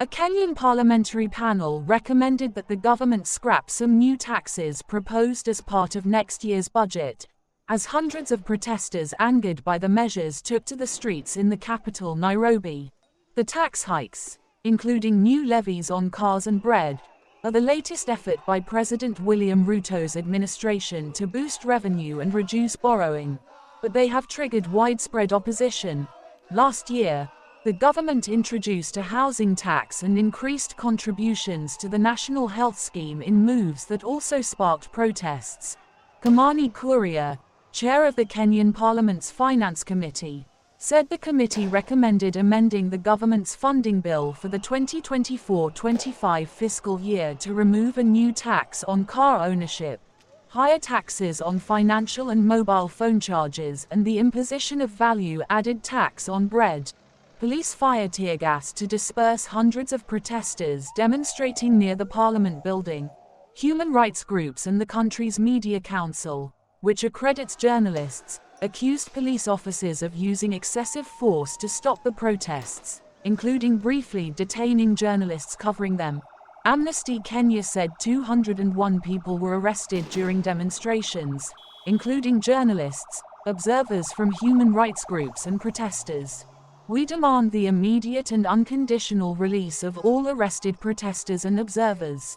A Kenyan parliamentary panel recommended that the government scrap some new taxes proposed as part of next year's budget, as hundreds of protesters angered by the measures took to the streets in the capital, Nairobi. The tax hikes, including new levies on cars and bread, are the latest effort by President William Ruto's administration to boost revenue and reduce borrowing, but they have triggered widespread opposition. Last year, the government introduced a housing tax and increased contributions to the National Health Scheme in moves that also sparked protests. Kimani Kuria, chair of the Kenyan Parliament's Finance Committee, said the committee recommended amending the government's funding bill for the 2024-25 fiscal year to remove a new tax on car ownership, higher taxes on financial and mobile phone charges, and the imposition of value-added tax on bread. Police fired tear gas to disperse hundreds of protesters demonstrating near the Parliament building. Human rights groups and the country's media council, which accredits journalists, accused police officers of using excessive force to stop the protests, including briefly detaining journalists covering them. Amnesty Kenya said 201 people were arrested during demonstrations, including journalists, observers from human rights groups and protesters. We demand the immediate and unconditional release of all arrested protesters and observers.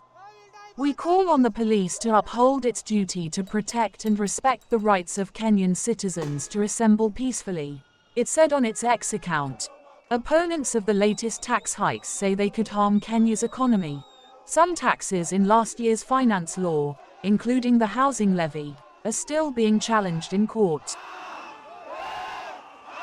We call on the police to uphold its duty to protect and respect the rights of Kenyan citizens to assemble peacefully, it said on its X account. Opponents of the latest tax hikes say they could harm Kenya's economy. Some taxes in last year's finance law, including the housing levy, are still being challenged in court.